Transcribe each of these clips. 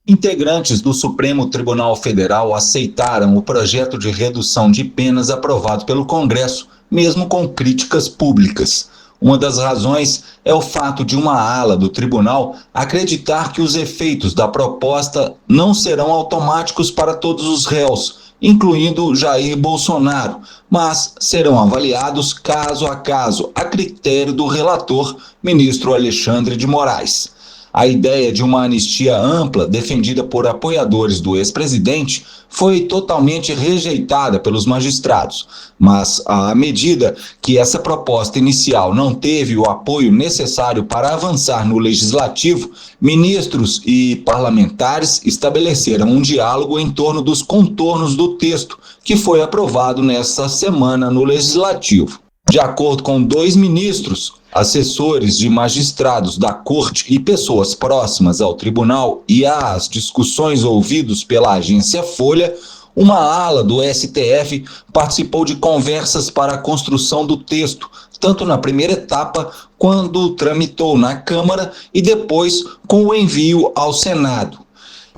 Integrantes do Supremo Tribunal Federal aceitaram o projeto de redução de penas aprovado pelo Congresso, mesmo com críticas públicas. Uma das razões é o fato de uma ala do tribunal acreditar que os efeitos da proposta não serão automáticos para todos os réus, incluindo Jair Bolsonaro, mas serão avaliados caso a caso, a critério do relator, ministro Alexandre de Moraes. A ideia de uma anistia ampla, defendida por apoiadores do ex-presidente, foi totalmente rejeitada pelos magistrados, mas à medida que essa proposta inicial não teve o apoio necessário para avançar no legislativo, ministros e parlamentares estabeleceram um diálogo em torno dos contornos do texto, que foi aprovado nesta semana no legislativo. De acordo com 2 ministros, assessores de magistrados da corte e pessoas próximas ao tribunal e às discussões ouvidos pela agência Folha, uma ala do STF participou de conversas para a construção do texto, tanto na primeira etapa, quando tramitou na Câmara, e depois com o envio ao Senado.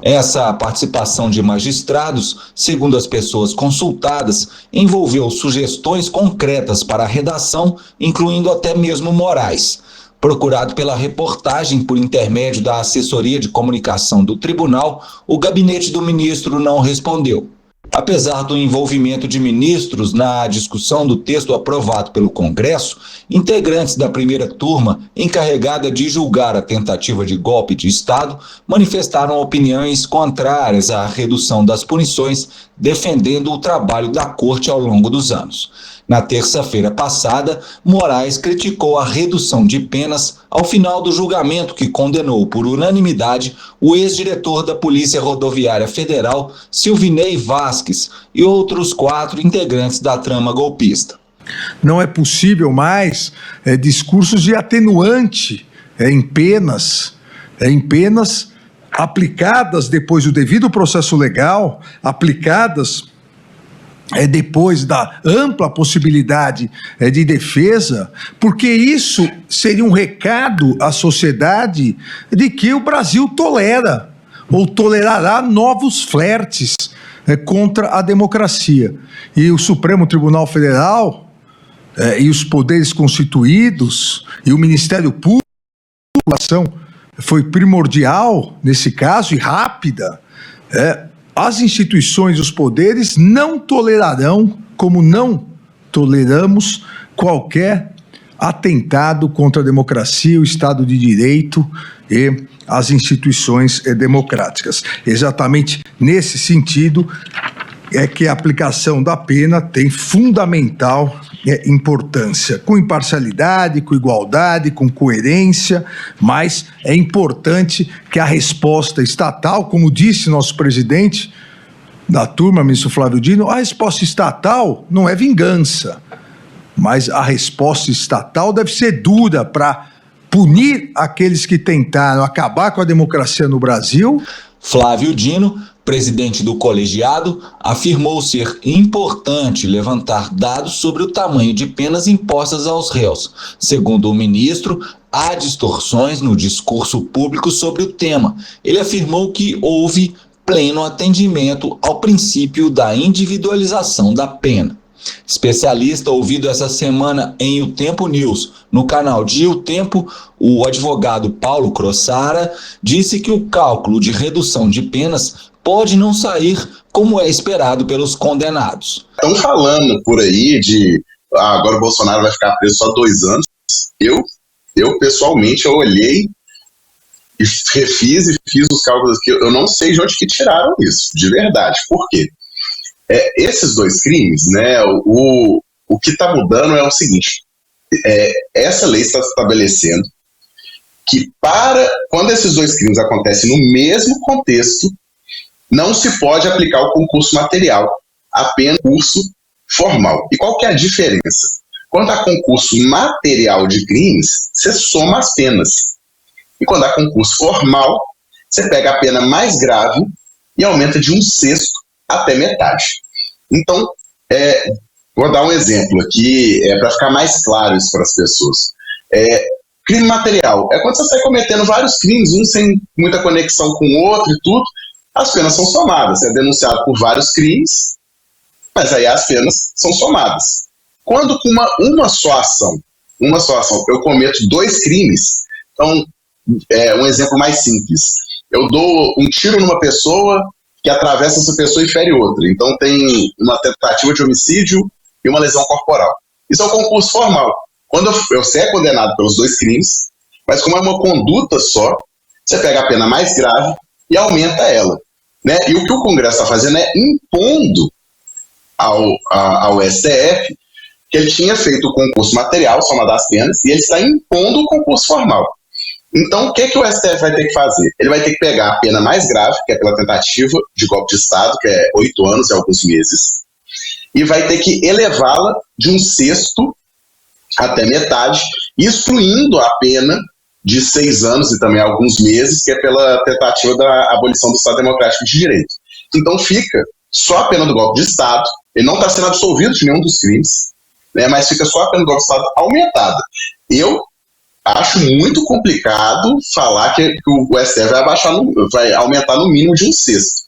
Essa participação de magistrados, segundo as pessoas consultadas, envolveu sugestões concretas para a redação, incluindo até mesmo Moraes. Procurado pela reportagem por intermédio da assessoria de comunicação do tribunal, o gabinete do ministro não respondeu. Apesar do envolvimento de ministros na discussão do texto aprovado pelo Congresso, integrantes da primeira turma, encarregada de julgar a tentativa de golpe de Estado, manifestaram opiniões contrárias à redução das punições, defendendo o trabalho da Corte ao longo dos anos. Na terça-feira passada, Moraes criticou a redução de penas ao final do julgamento que condenou por unanimidade o ex-diretor da Polícia Rodoviária Federal, Silvinei Vasquez, e outros 4 integrantes da trama golpista. Não é possível mais discursos de atenuante em penas aplicadas depois do devido processo legal, aplicadas depois da ampla possibilidade de defesa, porque isso seria um recado à sociedade de que o Brasil tolera ou tolerará novos flertes contra a democracia. E o Supremo Tribunal Federal e os poderes constituídos e o Ministério Público, a ação foi primordial nesse caso e rápida. As instituições e os poderes não tolerarão, como não toleramos, qualquer atentado contra a democracia, o Estado de Direito e as instituições democráticas. Exatamente nesse sentido é que a aplicação da pena tem fundamental importância, com imparcialidade, com igualdade, com coerência, mas é importante que a resposta estatal, como disse nosso presidente da turma, ministro Flávio Dino, a resposta estatal não é vingança, mas a resposta estatal deve ser dura para punir aqueles que tentaram acabar com a democracia no Brasil. Flávio Dino, presidente do colegiado, afirmou ser importante levantar dados sobre o tamanho de penas impostas aos réus. Segundo o ministro, há distorções no discurso público sobre o tema. Ele afirmou que houve pleno atendimento ao princípio da individualização da pena. Especialista ouvido essa semana em O Tempo News, no canal de O Tempo, o advogado Paulo Crossara disse que o cálculo de redução de penas pode não sair como é esperado pelos condenados. Estão falando por aí de agora o Bolsonaro vai ficar preso só 2 anos. Eu pessoalmente, eu olhei e refiz e fiz os cálculos aqui. Eu não sei de onde que tiraram isso, de verdade. Por quê? Esses 2 crimes, né, o que está mudando é o seguinte, essa lei está estabelecendo que quando esses 2 crimes acontecem no mesmo contexto, não se pode aplicar o concurso material, apenas concurso formal. E qual que é a diferença? Quando há concurso material de crimes, você soma as penas. E quando há concurso formal, você pega a pena mais grave e aumenta de 1/6 até metade. Então, vou dar um exemplo aqui, para ficar mais claro isso para as pessoas. Crime material é quando você sai cometendo vários crimes, um sem muita conexão com o outro e tudo, as penas são somadas. Você é denunciado por vários crimes, mas aí as penas são somadas. Quando com uma só ação, eu cometo 2 crimes, então, um exemplo mais simples, eu dou um tiro numa pessoa que atravessa essa pessoa e fere outra, então tem uma tentativa de homicídio e uma lesão corporal. Isso é um concurso formal. Quando você é condenado pelos 2 crimes, mas como é uma conduta só, você pega a pena mais grave e aumenta ela, né? E o que o Congresso está fazendo é impondo ao STF que ele tinha feito o concurso material, soma das penas, e ele está impondo o concurso formal. Então, o que o STF vai ter que fazer? Ele vai ter que pegar a pena mais grave, que é pela tentativa de golpe de Estado, que é 8 anos e alguns meses, e vai ter que elevá-la de 1/6 até metade, excluindo a pena de 6 anos e também alguns meses, que é pela tentativa da abolição do Estado Democrático de Direito. Então fica só a pena do golpe de Estado, ele não está sendo absolvido de nenhum dos crimes, né, mas fica só a pena do golpe de Estado aumentada. Eu acho muito complicado falar que o STF vai aumentar no mínimo de 1/6.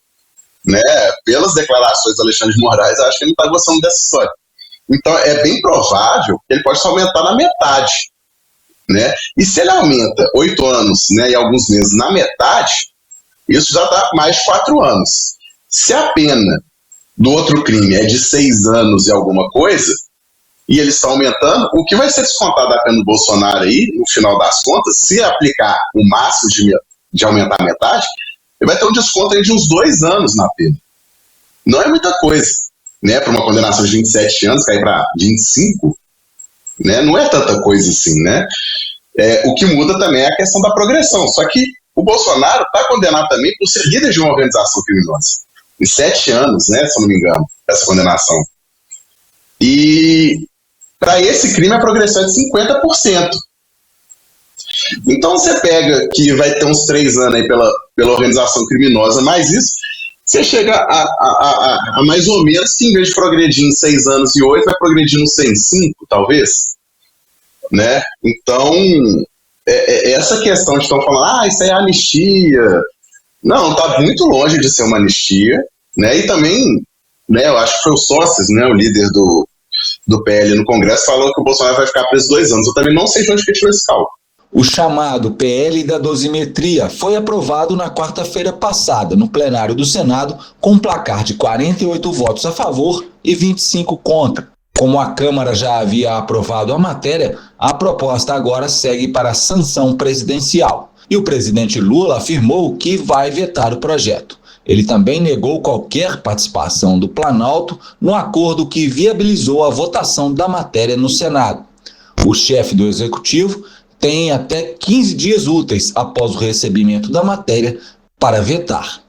Né? Pelas declarações do Alexandre de Moraes, acho que ele não está gostando dessa história. Então é bem provável que ele possa só aumentar na metade. Né? E se ele aumenta 8 anos, né, e alguns meses na metade, isso já dá mais de 4 anos. Se a pena do outro crime é de 6 anos e alguma coisa, e eles estão aumentando, o que vai ser descontado da pena do Bolsonaro aí, no final das contas, se aplicar o máximo de aumentar a metade, ele vai ter um desconto aí de uns 2 anos na pena. Não é muita coisa, né? Para uma condenação de 27 anos, cair para 25, né? Não é tanta coisa assim, né? O que muda também é a questão da progressão. Só que o Bolsonaro está condenado também por ser líder de uma organização criminosa. Em 7 anos, né? Se eu não me engano, essa condenação. E para esse crime a progressão é de 50%. Então você pega que vai ter uns 3 anos aí pela organização criminosa, mas isso, você chega a mais ou menos que em vez de progredir em 6 anos e 8, vai progredir nos 105, talvez. Né? Então, essa questão de estão falando, isso aí é anistia. Não, está muito longe de ser uma anistia. Né? E também, né, eu acho que foi o Sócias, né, o líder do PL no Congresso, falou que o Bolsonaro vai ficar preso 2 anos. Eu também não sei de onde que tirou esse cálculo. O chamado PL da dosimetria foi aprovado na quarta-feira passada no plenário do Senado com um placar de 48 votos a favor e 25 contra. Como a Câmara já havia aprovado a matéria, a proposta agora segue para a sanção presidencial. E o presidente Lula afirmou que vai vetar o projeto. Ele também negou qualquer participação do Planalto no acordo que viabilizou a votação da matéria no Senado. O chefe do Executivo tem até 15 dias úteis após o recebimento da matéria para vetar.